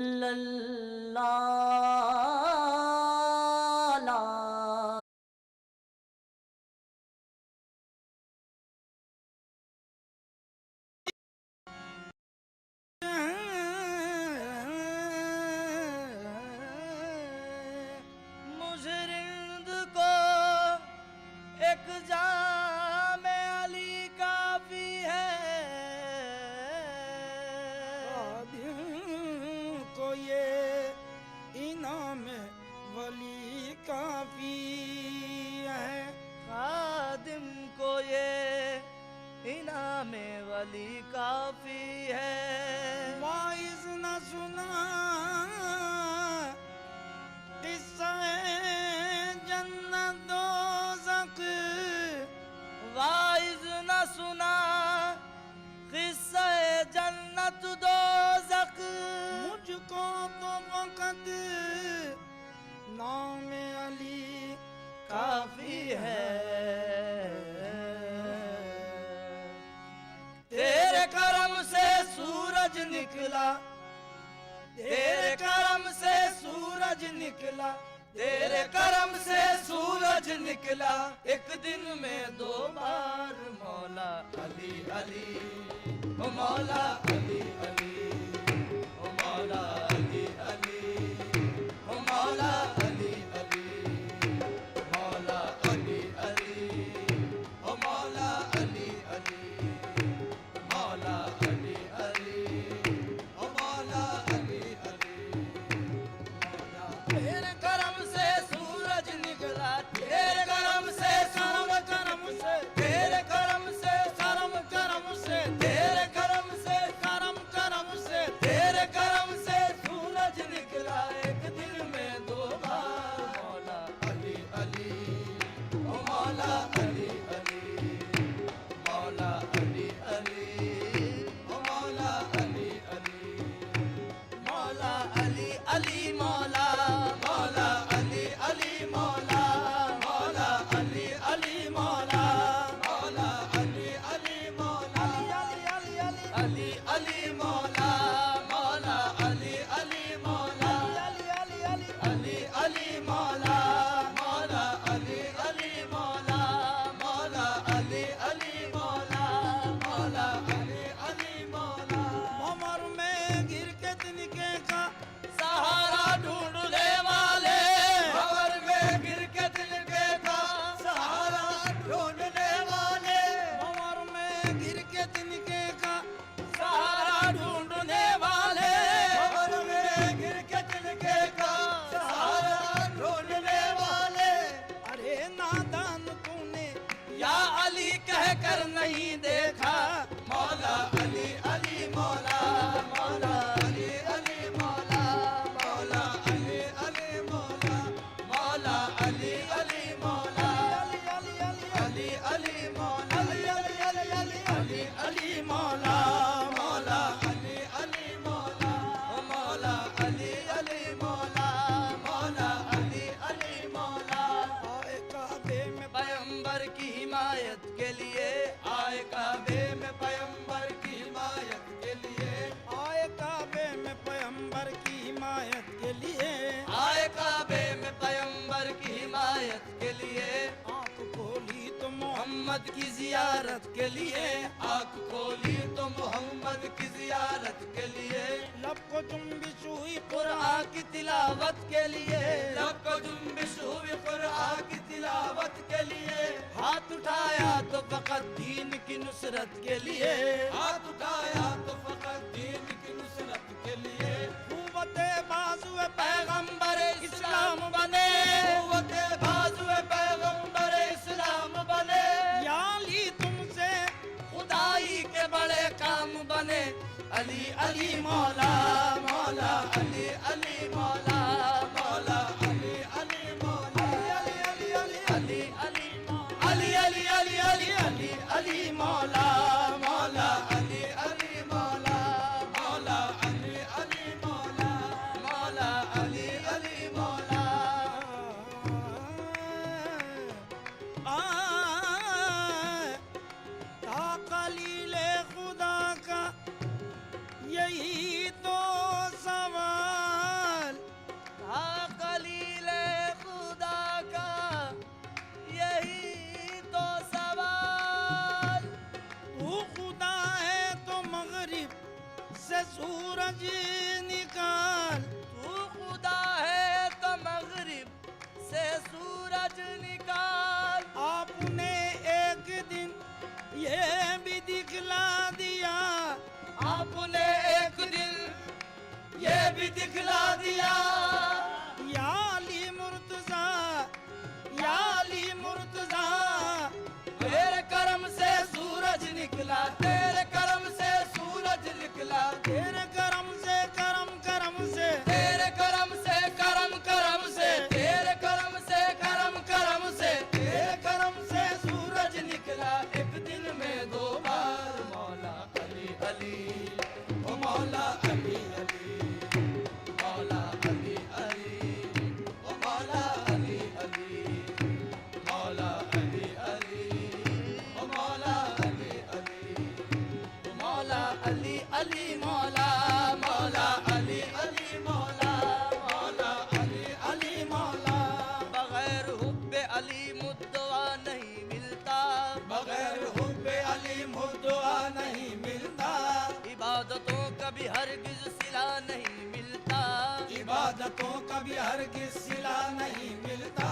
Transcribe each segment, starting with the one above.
लल्ला ला मुझे रिंद को एक जामे अली काफी है, को ये इनाम वली काफी है। खादिम को ये इनाम वली काफी है। वाइज न सुना किस्सा जन्नत दोज़ख, वाइज न सुना किस्सा जन्नत दोज़ख। मुझको तो वक़्त नाम अली काफी है। तेरे करम से सूरज निकला, तेरे करम से सूरज निकला, तेरे करम से सूरज निकला। एक दिन में 2 बार मौला अली अली, ओ मौला अली अली, ओ मौला अली अली, ओ मौला अली अली, मौला अली अली, ओ मौला अली अली, मौला अली अली, ओ मौला अली अली, मौला। तेरे करम से सूरज निकला, तेरे करम से सूरज, करम से तेरे करम से करम, करम से तेरे करम से करम, करम से तेरे करम से सूरज निकला। एक दिन में 2 बार मौला अली अली, ओ मौला अली अली, मौला अली अली, ओ मौला अली अली, मौला अली अली, मौला मौला अली अली, मौला मौला अली अली, मौला मौला अली अली, मौला अली अली अली अली, मौला मौला अली अली, मौला अली अली अली, मौला मौला अली अली, मौला मौला अली अली, मौला मौला अली अली, मौला। भंवर में गिर के तिनके का सहारा ढूंढने वाले, भंवर में गिर के तिनके का सहारा ढूंढने वाले, भंवर में गिर के तिनके का सहारा ढूंढने वाले, भंवर में गिर के तिनके का सहारा ढूंढने वाले। अरे नादान तूने या अली कह कर नहीं देखा, मौला अली अली, मौला मौला अली अली, मौला मौला अली अली, मौला मौला अली अली, मौला अली अली, मौला अली अली, मौला मौला अली अली, मौला मौला अली अली, मौला मौला अली अली, मौला। आए काबे में पैगंबर की हिमायत के लिए, आए काबे में पैगंबर की हिमायत के लिए, आए काबे में पैगंबर की हिमायत के लिए आए काबे में पैगंबर की हिमायत के लिए। आंख खोली तो मोहम्मद की जियारत के लिए, आंख खोली तो मोहम्मद की जियारत के लिए। लब को जुम्बिश हुई कुरान की तिलावत के लिए, लब को जुम्बिश हुई कुरान की तिलावत के लिए। हाथ उठाया तो फकत दीन की नुसरत के लिए, हाथ उठाया तो फकत दीन की नुसरत के लिए। कुव्वते बाजुए पैगंबर इस्लाम बने, कुव्वते बाजुए पैगंबर इस्लाम बने। या ली तुमसे खुदाई के बड़े काम बने। अली अली, मौला मौला अली अली, मौला मौला अली अली, मौला अली अली अली अली अली, अली अली अली अली अली अली, मौला मौला अली अली, मौला मौला अली अली, मौला मौला अली अली, मौला। ताकलीले खुदा का यही तो सवाल भी दिखला दिया। या अली मुर्तजा, या अली मुर्तजा, तेरे करम से सूरज निकला, तेरे करम से सूरज निकला, तेरे करम से, करम करम से, तेरे करम से, करम करम से, तेरे करम से, करम करम से, तेरे करम से सूरज निकला। एक दिन में 2 बार मौला अली अली, ओ मौला अली अली, मौला अली अली, ओ मौला अली अली, मौला अली अली, ओ मौला अली अली, ओ मौला अली अली, मौला मौला अली अली, मौला मौला अली अली, मौला। बगैर हुब्बे अली मुद्दवा नहीं मिलता, बगैर हुब्बे अली मुद्दवा नहीं मिलता। इबादतों का भी हरगिज सिला नहीं मिलता, इबादतों का भी हरगिज सिला नहीं मिलता।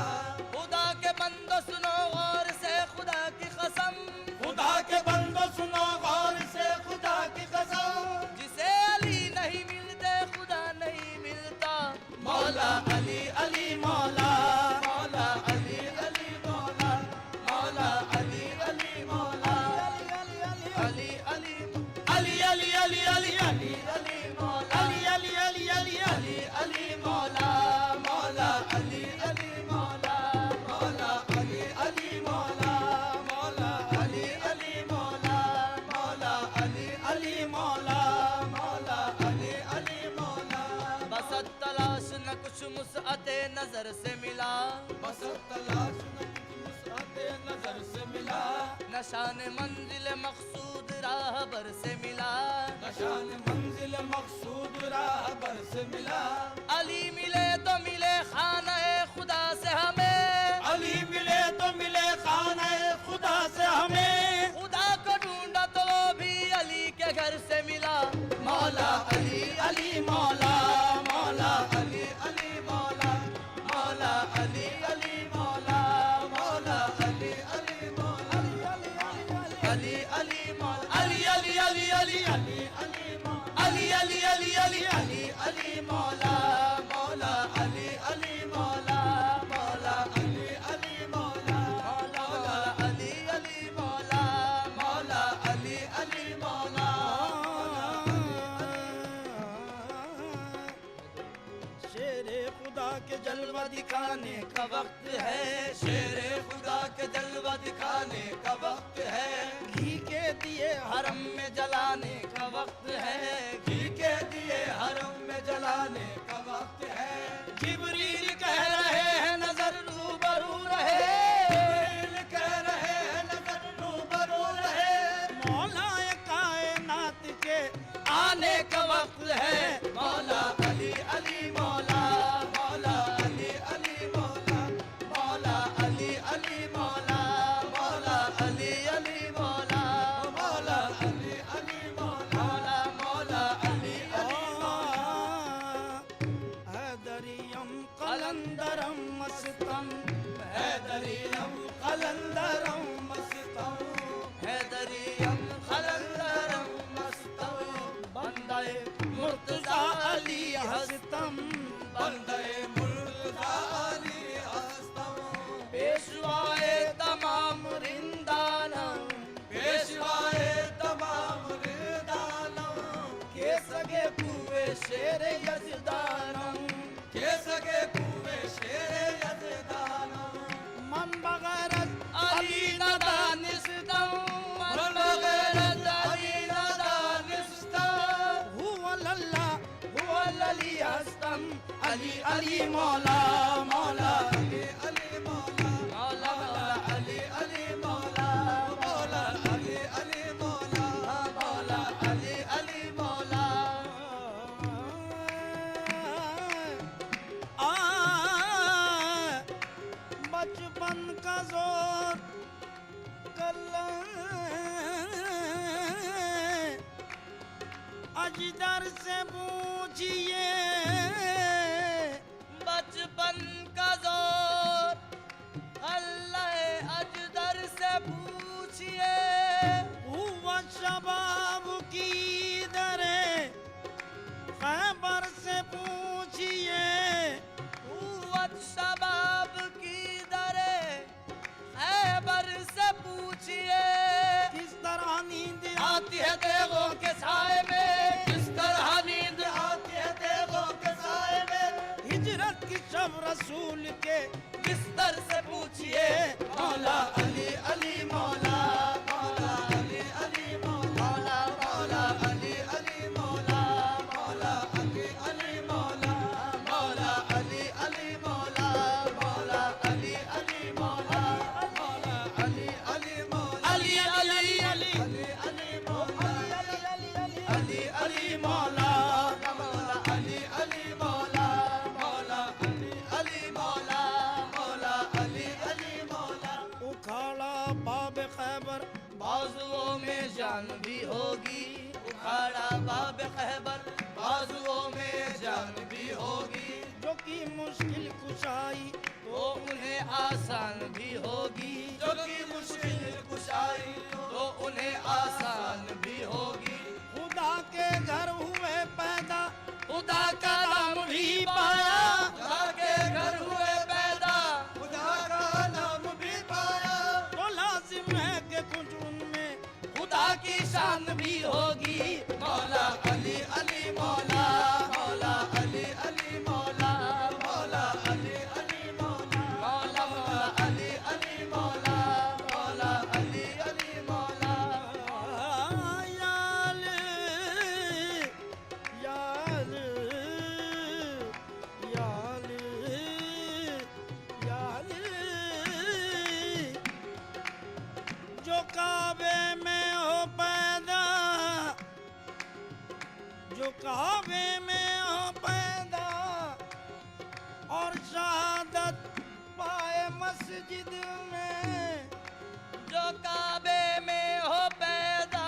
खुदा के बंदो सुनो गौर से खुदा की कसम, खुदा के बंदो सुनो गौर से खुदा की कसम। जिसे अली नहीं मिलते खुदा नहीं मिलता। मौला अली अली, मौला मौला अली अली, मौला मौला अली अली, मौला अली अली, अली अली अली अली अली अली, मौला अली अली अली अली अली अली, मौला मौला अली अली, मौला मौला अली अली, मौला मौला अली अली, मौला मौला अली अली, मौला मौला अली अली, मौला। बस तलाश न कुछ मुसअते नजर से मिला, बस तलाश न कुछ मुसअते नजर से मिला। नशान मंजिल मकसूद राहबर से मिला, नशान मंजिल मकसूद राहबर से मिला। अली मिले तो मिले खाना-ए खुदा से हमें, अली मिले तो मिले खाना-ए खुदा से हमें। खुदा को ढूंढा तो वो भी अली के घर से मिला। मौला अली अली, मौला मौला अली अली, मौला मौला अली अली, मौला मौला अली अली, मौला अली अली, मौला अली अली अली अली अली अली, अली अली अली अली अली अली, मौला मौला अली अली, मौला मौला अली अली, मौला मौला अली अली, मौला मौला अली अली, मौला। शेरे खुदा के जलवा दिखाने का वक्त है, शेरे खुदा के जलवा दिखाने का वक्त है। घी के दिए हरम में जलाने का वक्त है, घी के दिए हरम में जलाने का वक्त है। जिब्रील कह रहे हैं नजर रूबरू रहे, जिब्रील कह रहे हैं नजर रूबरू रहे। मौलाए कायनात के आने का वक्त है। मौला अली अली, मौला मौला अली अली, मौला मौला अली अली, मौला मौला अली अली, मौला मौला अली अली, मौला मौला अली अली, हैदरियम कलंदरम मस्तम, हैदरियम कलंदरम मस्तम, हैदरियम कलंदरम मस्तम। बंदे मुर्तजा अली हस्तम, बंदे मुर्तजा अली हस्तम। पेशवाए तमाम रिंदानम, पेशवाए तमाम रिंदानम। के सगे कुए शेरे यजदानम, के सगे कुए शेरे यजदानम। मन बगैर अली नदानिस्तम, मन बगैर अली नदानिस्तम। हुवा लल्ला हुवा अली हस्तम, अली अली, मौला मौला अली अली, मौला मौला मौला अली अली, मौला मौला अली अली, मौला मौला अली अली, मौला। बचपन का जोर अजदर से पूछिए, बचपन शब रसूल के बिस्तर से पूछिए मौला अली अली मौला मौला अली अली मौला मौला अली अली मौला मौला अली अली मौला मौला अली अली मौला मौला अली अली मौला मौला अली अली मौला अली अली अली अली मौला अली अली मौला मौला अली अली मौला मौला अली अली मौला मौला अली अली मौला उखाड़ा बाब खैबर बाजुओं में जान भी होगी उखाड़ा बाब खैबर बाजुओं में जान भी होगी जो की मुश्किल कुशाई तो उन्हें आसान भी होगी जो कि मुश्किल कुशाई तो उन्हें आसान भी होगी खुदा के घर हुए पैदा खुदा का नाम भी पाया खुदा के घर हुए पैदा खुदा का नाम भी पाया तो लाजिम है कि कुछ उनमें खुदा की शान भी होगी मौला अली अली मौला मौला अली अली मौला मौला अली अली मौला मौला मौला अली अली मौला मौला अली अली मौला याल याल याल याल जो काबे में हो पैदा जो काबे में हो पैदा और शहादत पाए मस्जिद में जो काबे में हो पैदा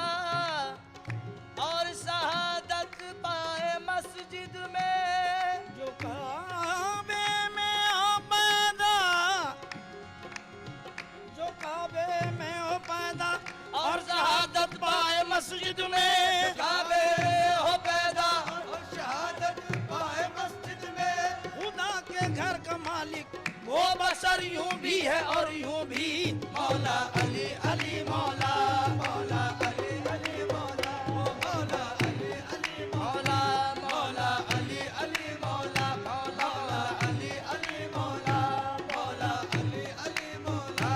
और शहादत पाए मस्जिद में जो काबे में हो पैदा जो काबे में हो पैदा और शहादत पाए मस्जिद में काबे हो पैदा और शहादत पाए मस्जिद में खुदा के घर का मालिक वो बशर यूं भी है और यूं भी मौला अली अली मौला मौला अली अली मौला मौला अली अली मौला मौला अली अली मौला मौला अली अली मौला मौला अली अली मौला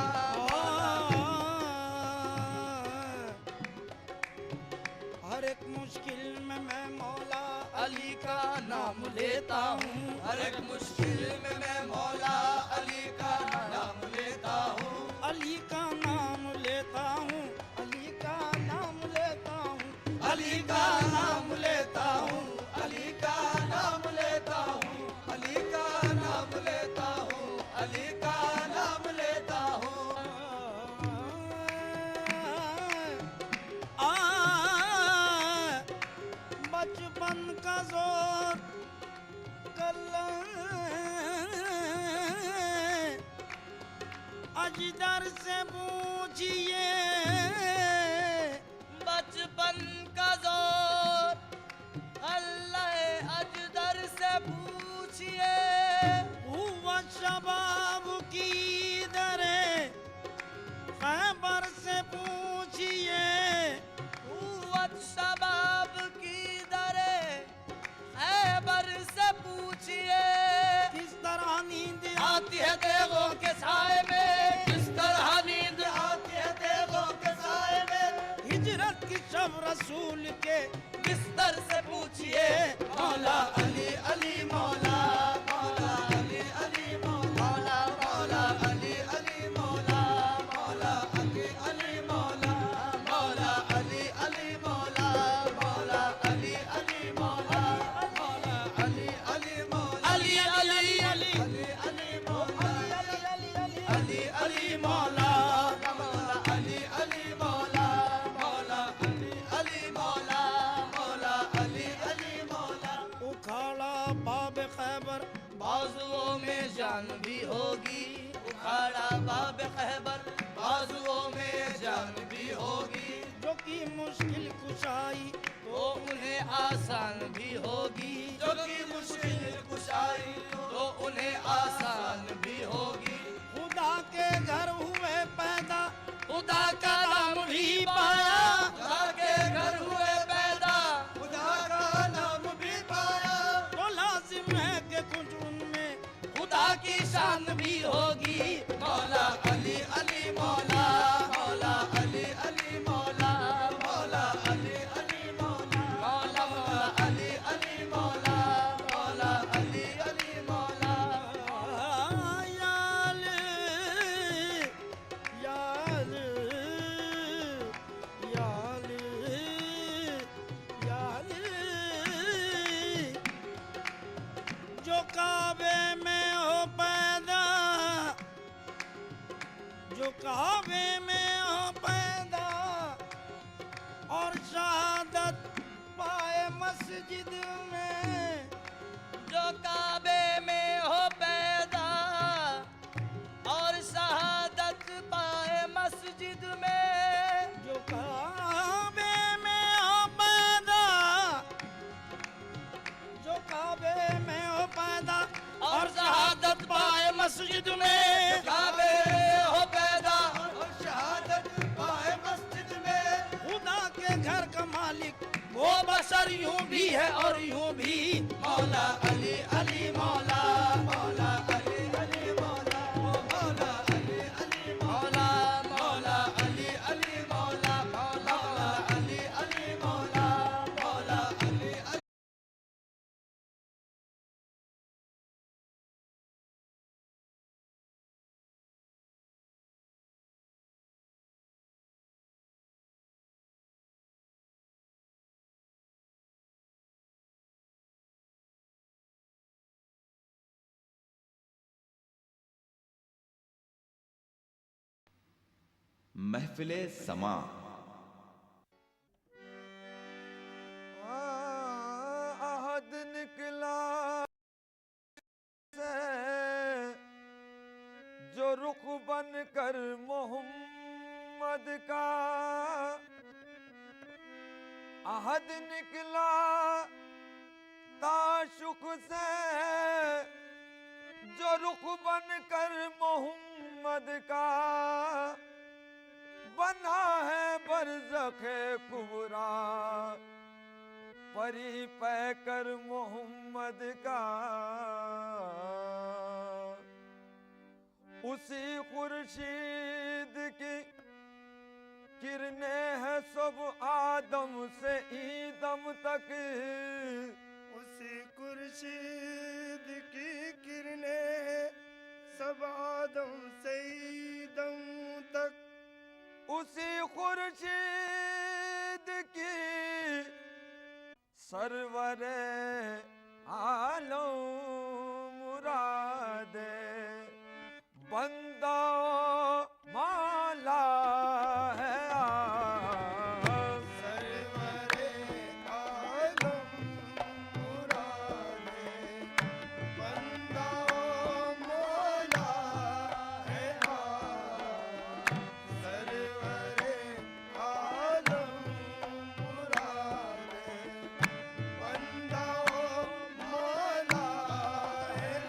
हर एक मुश्किल में मैं मौला अली का नाम लेता हूँ हर एक मुश्किल में मैं मौला अली का नाम लेता हूँ अली का नाम लेता हूँ अली का नाम लेता हूँ अली का नाम लेता हूँ अली का नाम लेता हूँ अली का नाम लेता हूँ अली का नाम लेता हूँ बचपन का जोर अजदर से पूछिए बचपन का जोर अल्लाह अजदर से पूछिए हुआ शबाब की दरे खैबर से पूछिए कुव्वत शबाब की दरे खैबर से पूछिए किस तरह नींद आती है देवों के साए में किस तरह नींद आती है देवों के साए में हिजरत की शब रसूल के बिस्तर से पूछिए मौला अली अली मौला मौला अली अली मौला मौला अली अली मौला मौला अली अली मौला मौला अली अली मौला मौला अली अली मौला मौला अली अली मौला अली अली अली अली मौला अली अली मौला मौला अली अली मौला मौला अली अली मौला मौला अली अली मौला उखाड़ा बाब खैबर बाजुओं में जान भी होगी उखाड़ा बाब खैबर बाजुओं में जान भी होगी जो की मुश्किल कुशाई तो उन्हें आसान भी होगी जो कि मुश्किल कुशाई तो उन्हें आसान भी होगी खुदा के घर हुए पैदा खुदा का नाम भी पाया खुदा के घर हुए पैदा खुदा का नाम भी पाया तो लाजिम है कि कुछ उनमें खुदा की शान भी होगी। मौला अली अली मौला, मौला अली अली मौला, मौला अली अली मौला, मौला मौला अली अली मौला, मौला अली अली मौला। याल याल याल जो काबे में हो पैदा, जो काबे में हो पैदा और शहादत पाए मस्जिद में, जो काबे में हो पैदा और शहादत पाए मस्जिद में, जो काबे में हो पैदा, जो काबे में हो पैदा और शहादत पाए मस्जिद में, काबे हो पैदा और शहादत पाए मस्जिद में। खुदा के घर का मालिक वो बशर यूं भी है और यूं भी। मौला अली अली मौला, मौला अली अली मौला, मौला अली अली मौला, मौला अली अली मौला, मौला अली अली मौला, मौला अली अली। महफिले समा। अहद निकला से जो रुख बन कर मोहम्मद का, अहद निकला ताशुक से जो रुख बन कर मोहम्मद का, बना है बरज़खे कुबरा परी पैकर मोहम्मद का। उसी खुर्शीद की किरणें हैं सब आदम से ईदम तक, उसी खुर्शीद की किरणें सब आदम से ईदम तक, उसी खुर्शीद की सरवरे आलम मुरादे बंदा माला है सरवरे आलम मुरादे बंदा मौला है सरवरे आलम मुरादे बंदा मौला है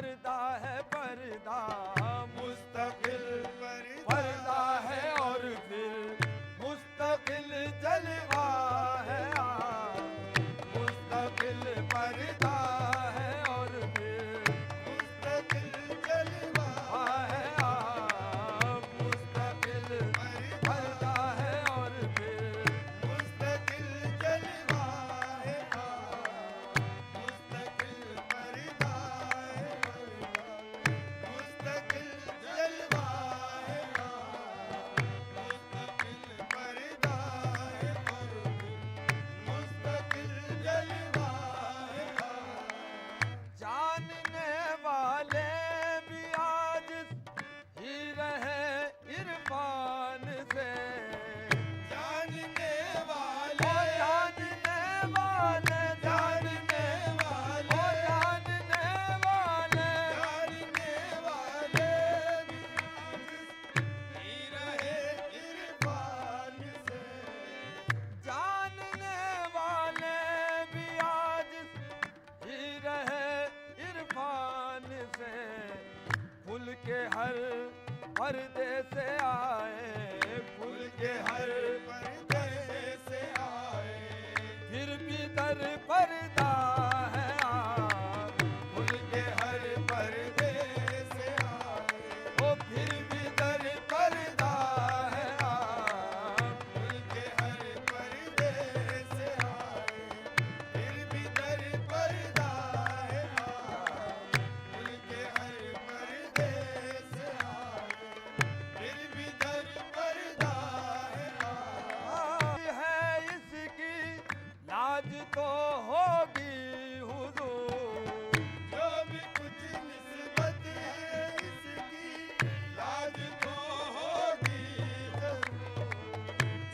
पर्दा है पर्दा, मुस्तकिल पर्दा है और फिर मुस्तकिल जलवा है। मुस्तकिल पर्दा है और फिर मुस्तकिल जलवा है। मुस्तकिल पर्दा है और फिर मुस्तकिल जलवा है। मुस्तकिल पर्दा है, मुस्तकिल जलवा है। मुस्तकिल पर्दा है, मुस्तकिल जलवा है। जानने वाले भी आज ही रहे इरफान से। जानने ओ वाले, जानने वाले, जानने वाले, जानने वाले, जानने वाले भी ही रहे इरफान से। जानने वाले भी आज ही रहे इरफान से। फूल के हर पर्दे से आए, फूल के हर पर्दे से आए, फिर भी दर पर्दा है। फूल के हर पर्दे से आए, ओ फिर भी दर पर्दा है। फूल के हर पर्दे से आए, फिर भी दर पर्दा है। फूल के हर पर्दे से आए, फिर भी दर पर्दा है इसकी लाज तो होगी हुजूर। जो भी कुछ निस्बत है इसकी लाज तो होगी जरूर।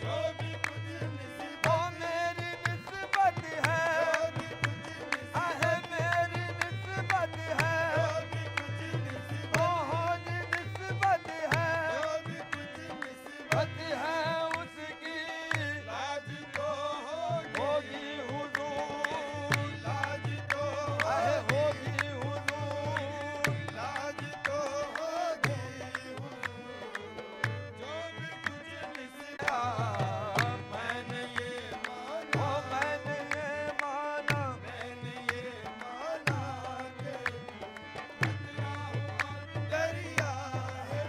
जो भी कुछ निस्बत, ओ मेरी निस्बत है, जो भी कुछ निस्बत, आहे मेरी निस्बत है। जो भी कुछ निस्बत, ओ हो जी निस्बत है, जो भी कुछ निस्बत बत है उसकी लाज तो होगी होगी हुजूर। लाज तो आहे होगी, होगी हुजूर। लाज तो होगी हुजूर। जो भी कुछ निस्बत, मैंने ये माना, ओ मैंने ये माना, मैंने ये माना कि दरिया है।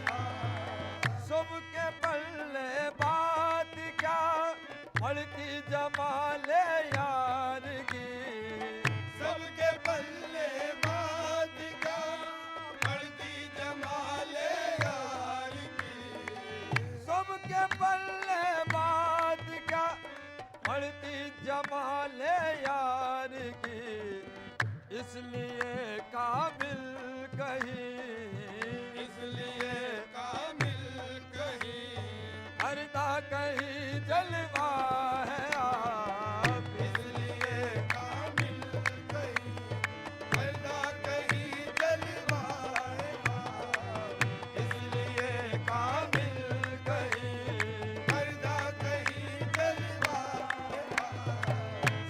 सबके पल्ले बात क्या पड़ती जमाले यार की। सबके पल्ले बात क्या पड़ती जमाले यार की। सबके पल्ले बात क्या पड़ती जमाले यार की। इसलिए काबिल कहीं, इसलिए कामिल कहीं, पर्दा कहीं जलवा है। इसलिए कामिल कहीं, पर्दा कहीं जलवा है। इसलिए कामिल कहीं, पर्दा कहीं जलवा है।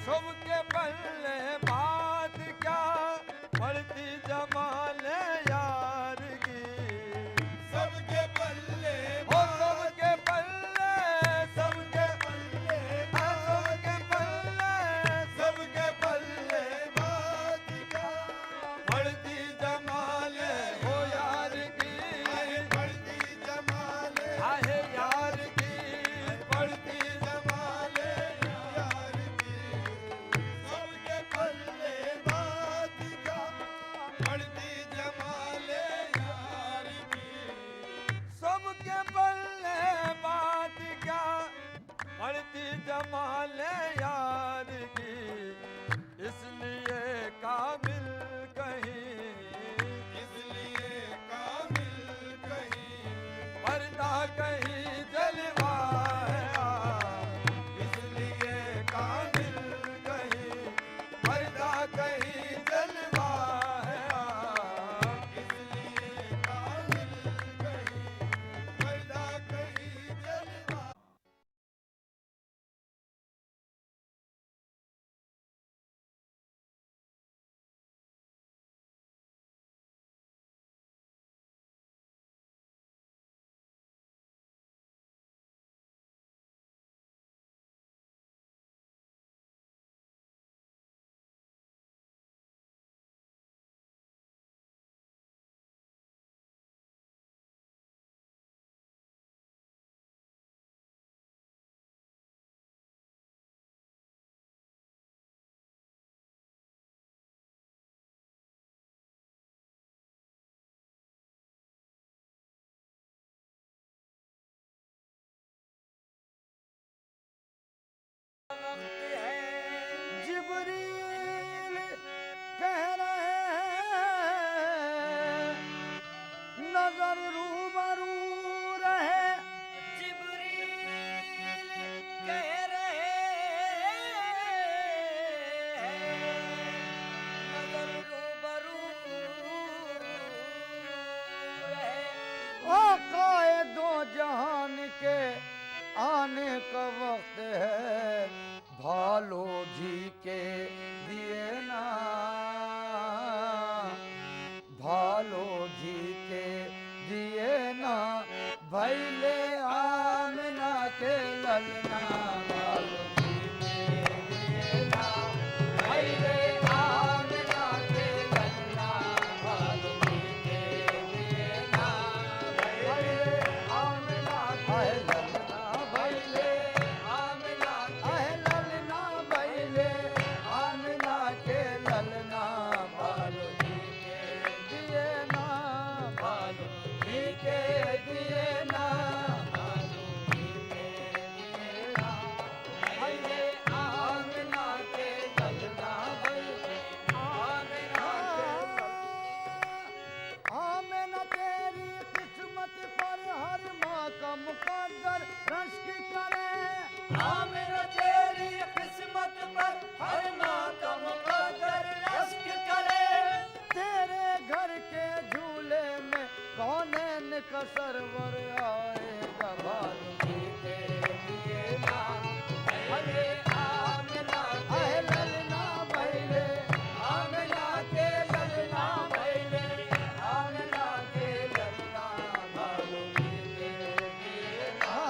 सबके पल्ले बात क्या पड़ती जमाले यार की। सबके पल्ले ओ सबके पल्ले, सबके पल्ले सबके पल्ले, सबके पल्ले बात क्या पड़ती जमाले हो यार की। पड़ती जमाले, आहे यार की पड़ती जमाले यार की। सबके पल्ले बात क्या पड़ती जमाले यार की। सबके पल्ले बात क्या पड़ती जमाले यार की। इसलिए काबिल कहीं, इसलिए कामिल कहीं, पर्दा कहीं जलवा आने का वक्त है, भालो घी के दिए ना, भालो घी के दिए ना, भैले आमना के ललना, भालो घी के दिए ना, भैले आमना के ललना, भालो घी के दिए ना, भैले आमना के ललना, भैले आमना के ललना, भैले आमना के ललना, भालो घी के दिए ना, भालो घी के दिए ना, भालो घी के दिए ना, भैले आमना के ललना, भैले आमना के आमना तेरी किस्मत पर हर माँ का मुकद्दर रश्क करे, आमिर तेरी किस्मत पर हर माँ का मुकद्दर रश्क करे। तेरे घर के झूले में कौनैन का सरवर आएगा, भालो घी के दिए ना, भले आमिना आए ललना, भैले आमिना के ललना, भैले आमिना के ललना, भालो घी के दिए ना।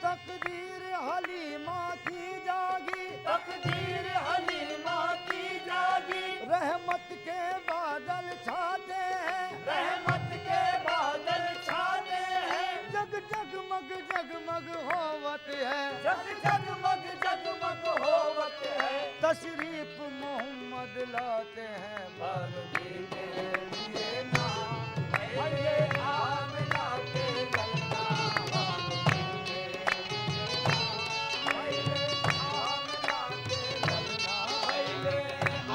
तकदीर हलीमा की जागी, तकदीर हलीमा की जागी, रहमत के बादल छाते हैं, रहमत के बादल छाते हैं, जग जगमग होवत है, जग जगमग होवत है। तशरीफ मोहम्मद लाते हैं, भालो घी के दिए ना, भले आमिना के ललना, भालो घी के दिए ना, भले आमिना के ललना, भले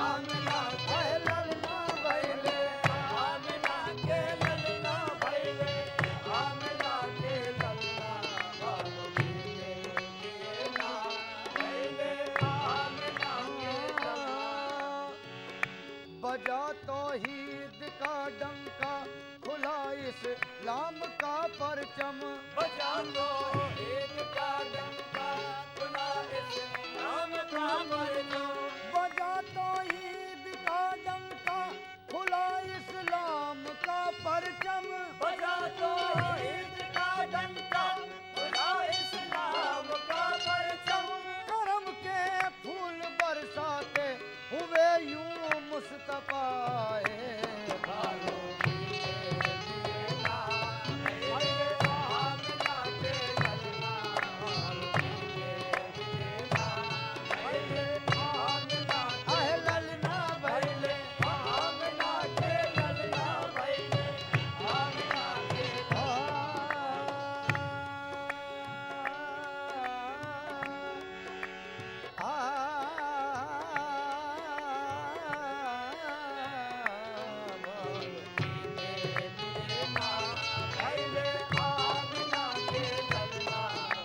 आमिना के ललना, भले आमिना के ललना, भले आमिना के ललना, भालो घी के दिए ना, भले आमिना के ललना। बजा तौहीद का डंका, खुला इस्लाम का परचम, बजा लो ईद का डंका, खुला इस्लाम का परचम। बजा तौहीद का डंका, खुला इस्लाम का परचम, बजा लो ईद का डंका, खुला इस्लाम का परचम। करम के फूल बरसाते हुए यूं मुस्तफा भालो घी के दिए ना, भले आमिना के ललना, भालो घी के दिए ना, भले आमिना के आए ललना, भैले आमिना के ललना, भैले आमिना के दिए ना, भैले आमिना के ललना,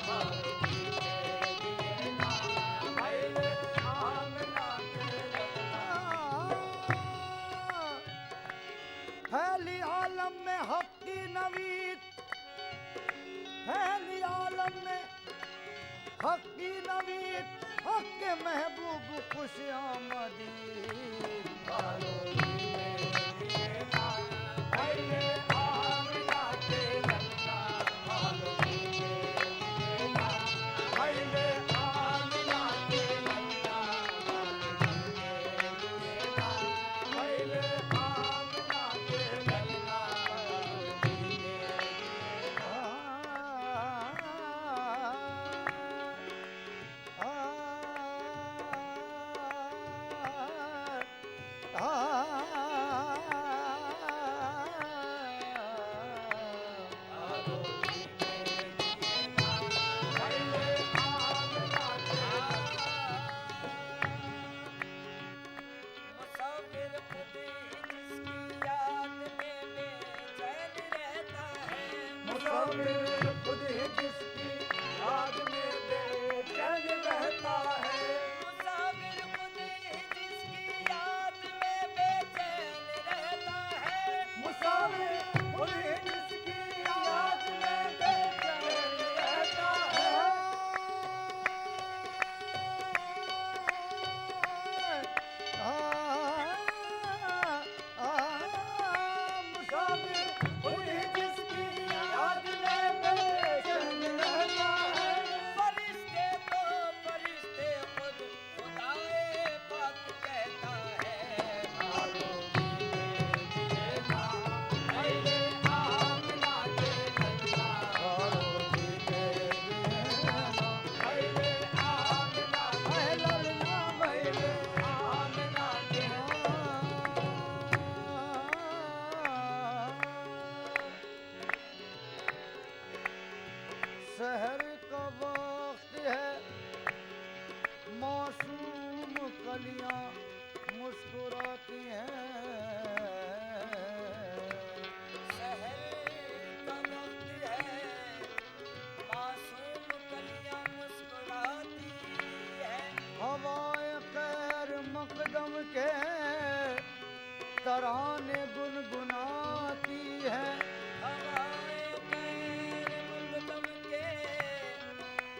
भालो घी के दिए ना, भैले आमिना के ललना। फैली आलम में हक की नवीद, फैली आलम में हक की नवीद, हक के महबूब खुश आमदीद, भालो घी के दिए ना, भैले आमिना के ललना, भालो घी के दिए ना, भैले आमिना के ललना, भालो घी के दिए ना, भैले आमिना के ललना, भालो घी के दिए ना। भालो घी के दिए ना, भैले आमिना के मुसाफिर खुद जिसकी याद में बेचैन रहता है, मुसाफिर खुद ही जिसकी याद में बेचैन रहता है, मुसाफिर खुद जिसकी याद में बेचैन रहता है, मुसाफिर कलियां मुस्कुराती हैं। सहर का वक्त है, मासूम कलियां मुस्कुराती हैं। हवाए खैर मकदम के तराने गुनगुनाती है। हवाएं खैर मकदम के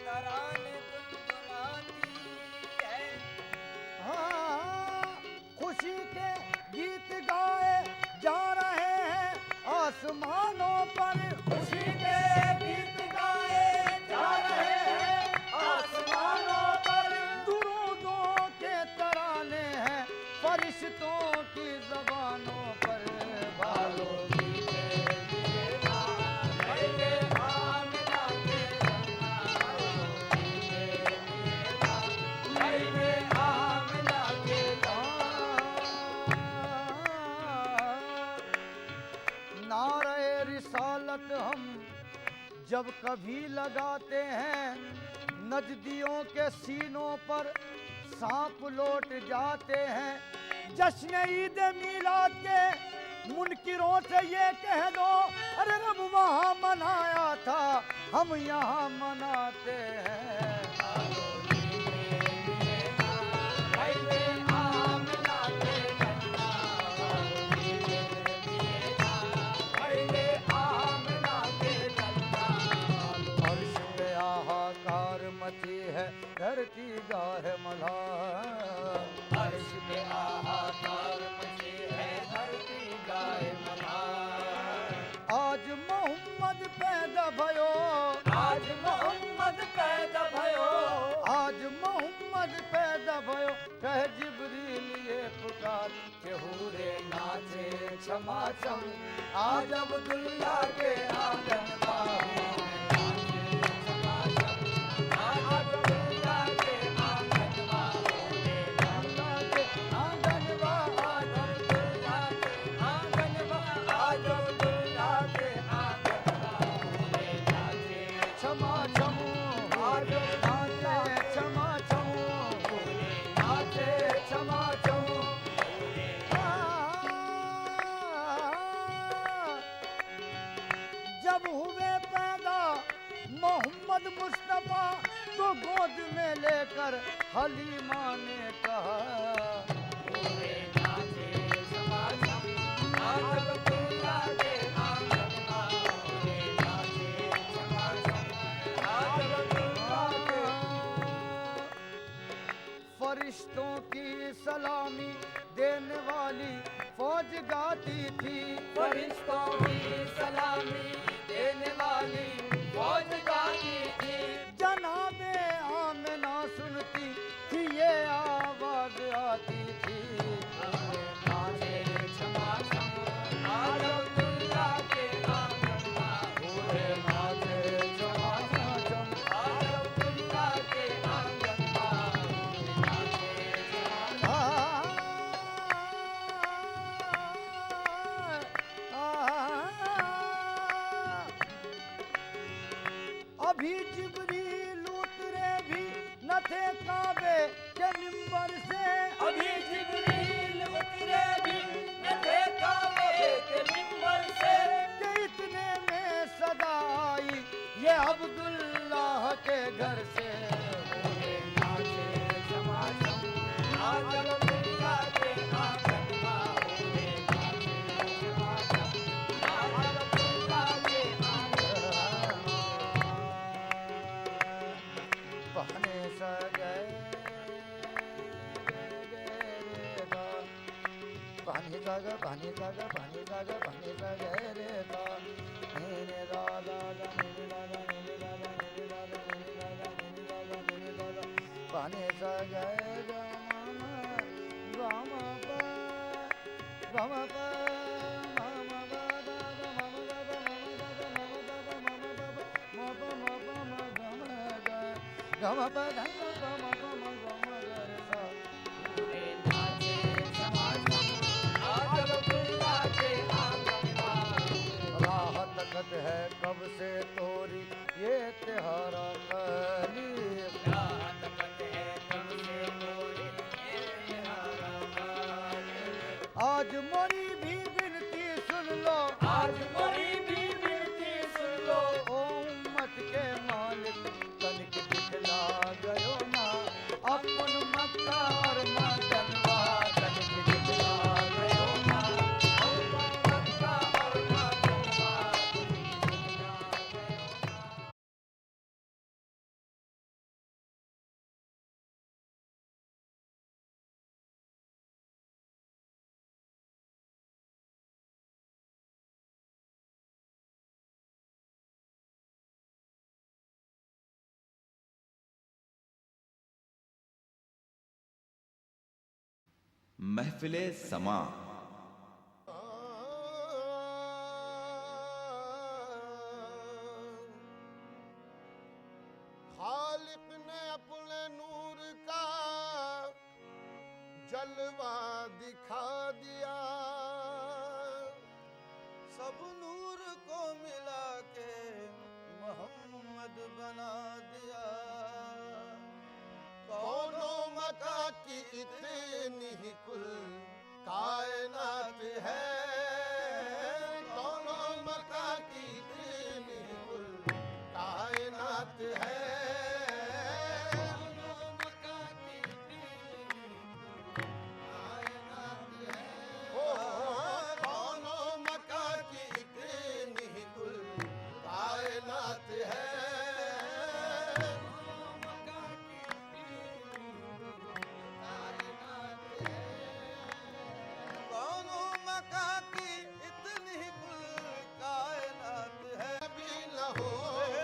तराने गुनगुनाती है। हाँ, खुशी के गीत गाए जा रहे हैं आसमानों पर। खुशी के गीत गाए जा रहे हैं आसमानों पर। दुरूदों के तराने हैं फरिश्तों की ज़बानों पर। भालों की नारे रिसालत हम जब कभी लगाते हैं, नजदियों के सीनों पर सांप लौट जाते हैं। जश्न ईद मीलाद के मुनकिरों से ये कह दो, अरे रब वहाँ मनाया था, हम यहाँ मनाते हैं। अर्श पे हाहाकार मची है, धरती गाहे मल्हार। अर्श पे हाहाकार मची है, धरती गाए मल्हार। आज मोहम्मद पैदा भयो, आज मोहम्मद पैदा भयो। आज मोहम्मद पैदा भयो, कह जिब्रील ये पुकार के हूरे नाचे क्षमा छम, आज अब्दुल्ला के आंगन बाहू में नाचे क्षमा छम। आज अब्दुल्ला के आंगन बाहू में नाचे आंगन बाहू। आज अब्दुल्ला के आंगन बाहू। आज अब्दुल्ला के आंगन बाहू में नाचे क्षमा छमू, आज नाचे क्षमा छमू, नाचे क्षमा छम। जब हुए पैदा मोहम्मद मुस्तफा, तो गोद में लेकर हलीमा ने कहा, पूरे नाचे क्षमा छम। आज अब्दुल्ला के आंगन बाहू में नाचे क्षमा छम। आज अब्दुल्ला के फरिश्तों की सलामी देने वाली फौज गाती थी। फरिश्तों की सलामी देने वाली फौज गाती थी। जनाबे आमिना सुनती थी, ये आवाज आती थी। नाचे क्षमा छम। आज अब्दुल्ला के आंगन बाहू में नाचे क्षमा छम। आज अब्दुल्ला के आंगन बाहू में नाचे क्षमा छम। अभी जिब्रील उतरे भी न थे काबे के मिंबर से। अभी जिब्रील उतरे भी न थे काबे के मिंबर से। कि इतने में सदा आई ये अब्दुल्लाह के घर से। पूरे नाचे क्षमा छम। आज अब्दुल्ला के आंगन बाहू में नाचे क्षमा छम। आज अब्दुल्ला के आंगन बहने सगे पानी जाग पानी जाग पानी जाग पानी जाग रे दा मेरे दादा दा मेरे दादा मेरे दादा मेरे दादा मेरे दादा मेरे दादा मेरे दादा पानी जाग गामा पा गामा पा मामा दादा मामा दादा मामा दादा मामा दादा मामा दादा मामा मामा गामा गा गामा पा गामा पा मामा गामा गा रे सा। पूरे नाचे क्षमा छम। आज अब्दुल्ला के आंगन बाहू में राह तकत है कब से तोरी ये तिहारा कली। रात कट है कब से तोरी ये आज मोरी भी विनती सुन लो, आज मोरी भी विनती सुन लो। ओ उम्मत के मालिक तनिक दिखला गयो ना, अपन मक्का और मदनवा तनिक दिखला गयो ना, अपन मक्का और मदनवा तनिक दिखला गयो ना। महफिले समा। खालिक ने अपने नूर का जलवा दिखा दिया, सब नूर को मिला के मोहम्मद बना दिया। कौनो मका की इतनी ही कुल कायनात है, कौनो मका की इतनी ही कुल कायनात है। ओ, कौनो मका की इतनी ही कुल कायनात है। कौनो मका की इतनी ही कुल कायनात है। नबी न हो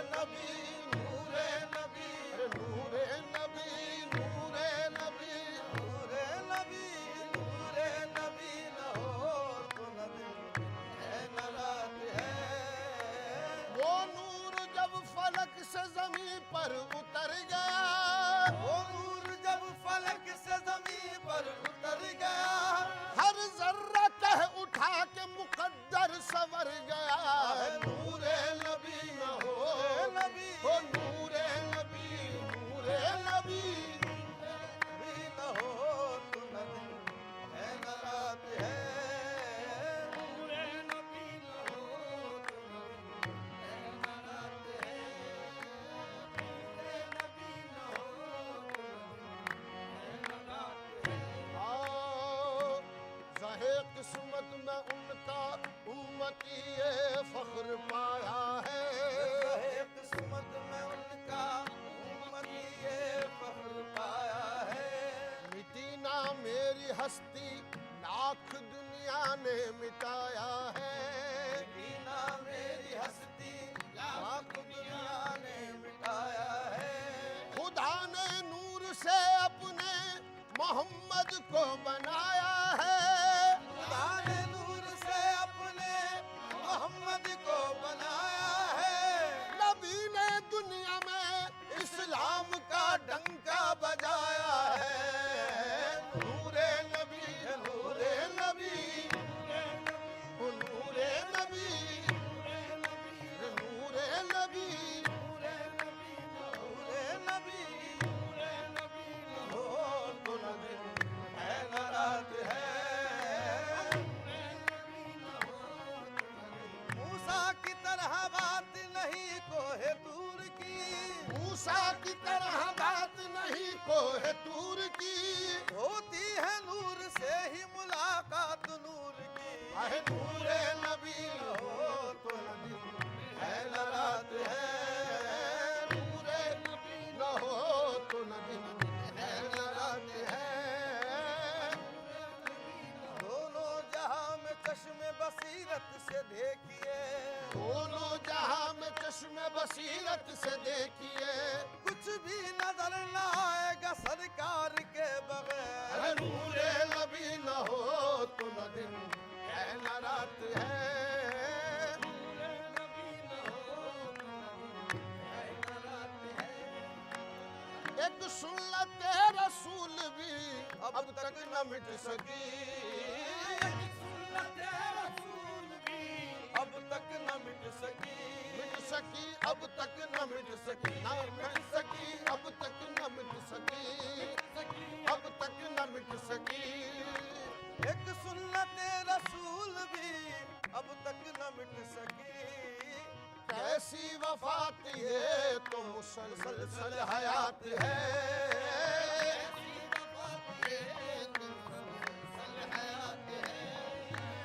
नबी, नूरे नबी, नूरे नबी, नूरे नबी, नूरे नबी, नूरे नबी न हो तो नबी है न रात है। वो नूर जब फलक से ज़मीं पर उतर गया, वो नूर जब फलक से ज़मीं पर उतर गया, हर जर्रा कह उठा के मुकद्दर सवर गया। नूरे नबी न हो नबी, हो नूरे नबी, नूरे नबी, नबी न हो तो नबी है न रात है। नूरे नबी न हो तो नबी है न रात है। नूरे नबी न हो तो नबी है न रात है। आओ ज़हे किस्मत में उनका उम्मती ये फख्र पाया है। ज़हे किस्मत में उनका उम्मती ये फख्र पाया है। मिटी ना मेरी हस्ती लाख दुनिया ने मिटाया है। मिटी ना मेरी हस्ती लाख दुनिया ने मिटाया है। खुदा ने नूर से अपने मोहम्मद को बनाया है। खुदा ने नूर से अपने मोहम्मद को बनाया है। नबी ने दुनिया में इस्लाम का डंका बजाया है। नूरे नबी, नूरे नबी, नूरे नबी, नूरे नबी, नूरे नबी, हो तो नबी है न रात है। मूसा की तरह बात नहीं कोहे दूर की, मूसा की तरह बात नहीं कोहे दूर की, होती है नूर से ही मुलाकात नूर की। है नूरे नबी हो तो नबी है न रात है। नूरे नबी न हो तो नबी है न रात है। दोनों जहां में चश्मे बसीरत से देखिए, दोनों जहां में चश्मे बसीरत से देखिए, कुछ भी नजर न आएगा सरकार के बगैर। नूरे नबी न हो तो न दिन है न रात है। नूरे नबी न हो तो न है न रात है। एक सुन्नत रसूल भी अब तक न मिट सकी, एक सुन्नत रसूल भी अब तक न मिट सकी, मिट सकी अब तक न मिट सकी, न मिट सकी अब तक न मिट सकी, अब तक न मिट सकी। एक सुन्नत मुसलसल हयात है।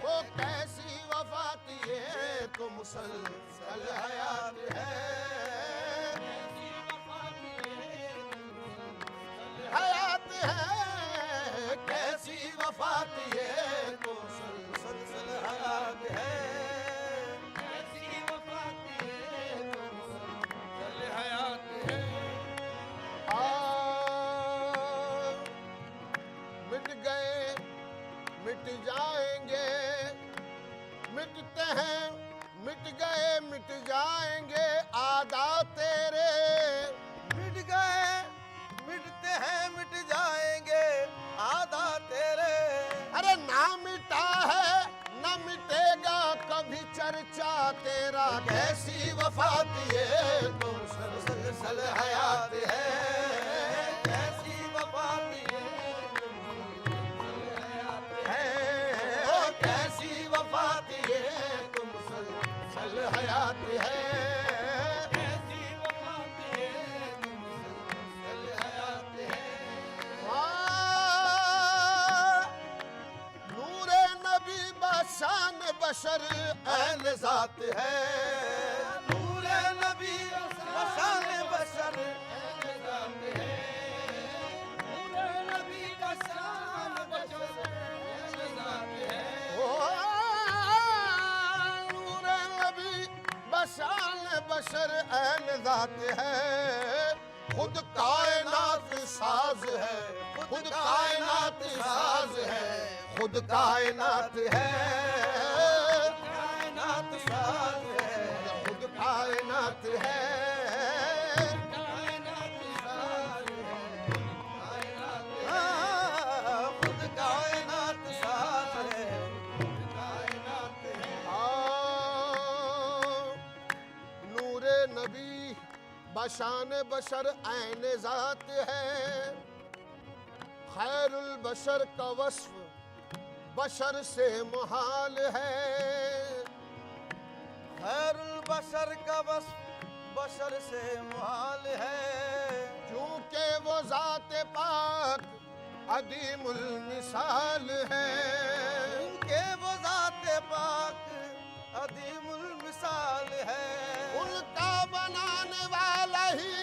वो कैसी वफात ये तो मुसलसल हयात है। हयात है कैसी वफात ये तो मुसलसल हयात है। कैसी वफात ये तो मुसलसल हयात है। मिट गए मिट जाएंगे, मिटते हैं मिट गए मिट जाएंगे आदा तेरे। मिट गए मिटते हैं मिट जाएंगे आधा तेरे। अरे ना मिटा है ना मिटेगा कभी चर्चा तेरा। कैसी वफात ये तो मुसलसल हयात है। कैसी वफात ये है कैसी वफात ये तो मुसलसल हयात है। कैसी वफात ये मुसलसल हयात है। नूरे नबी बशान बशर ऐन ज़ात है। नूरे नबी बशान बशर नूरे नबी का शान बशर ओ नूरे नबी बशान बशर ऐन ज़ात है। खुद कायनात साज है, खुद कायनात साज है, खुद कायनात है। कायनात साज है, खुद कायनात है। कायनात साज है, हाँ, खुद कायनात साज है, कायनात है। नूरे नबी बशान बशर ऐन ज़ात है। खैरुल बशर का वस्फ बशर से मुहाल है। खैरुल बशर का वस्फ बशर से मुहाल है। क्योंकि वो ज़ात पाक अदीमुल मिसाल है। के वो ज़ात पाक अदीमुल मिसाल है। उनका बनाने वाला ही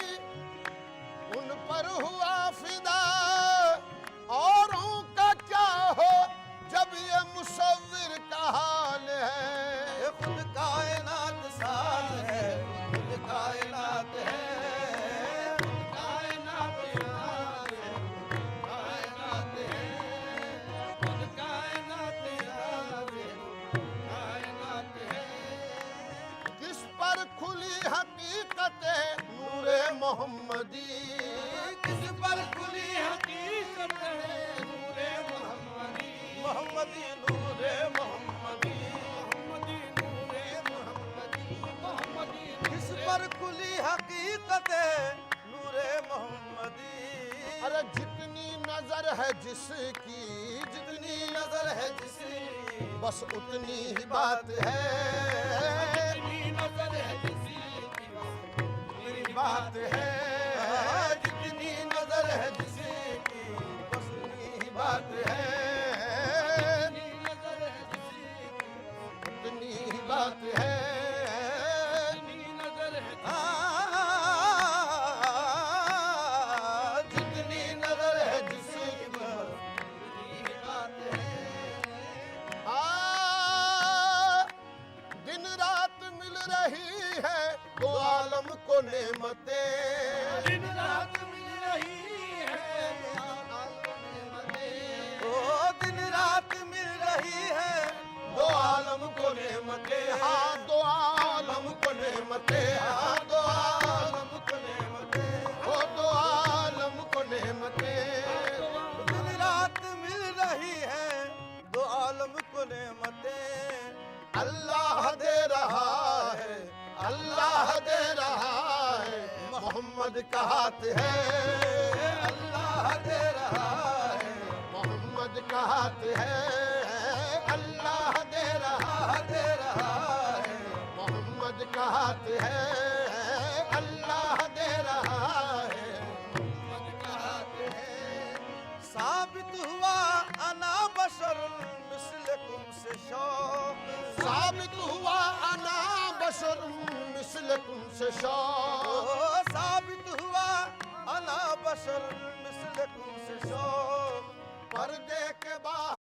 उन पर हुआ फिदा। औरों का क्या हो जब ये मुसव्विर का हाल है। ये खुद कायनात साज है, खुद कायनात है, खुद कायनात साज है, कायनात है, खुद कायनात साज है, कायनात है। किस पर खुली हकीकत नूरे मोहम्मदी। किस पर खुली हकीकत है नूरे मोहम्मदी। मोहम्मदी नूरे मोहम्मदी, मोहम्मदी नूरे मोहम्मदी, मोहम्मदी। किस पर खुली हकीकत है नूरे मोहम्मदी। अरे जितनी नजर है जिसकी, जितनी नजर है जिसकी बस उतनी ही बात है। जितनी नजर है जिसकी मेरी बात है। जितनी नजर है जिसकी बस उतनी ही बात है। जितनी नजर है जिसकी उतनी ही बात है। जितनी नजर है जितनी नजर है जिसकी उतनी बात है। दिन रात मिल रही है दो आलम को नेमतें। दिन रात मिल रही है ओ दिन रात मिल रही है दो आलम को नेमतें। हाँ दो आलम को नेमतें। हाँ दो आलम को नेमतें। वो दो आलम को नेमतें। दिन रात मिल रही है दो आलम को नेमतें। अल्लाह दे रहा है, अल्लाह दे रहा है, मोहम्मद का हाथ है। अल्लाह दे रहा है, मोहम्मद का हाथ है। अल्लाह दे रहा है, मोहम्मद का हाथ है। अल्लाह दे रहा बशर मिस्लकुम से साबित हुआ अना बशर मिस्लकुम से पर्दे के बाद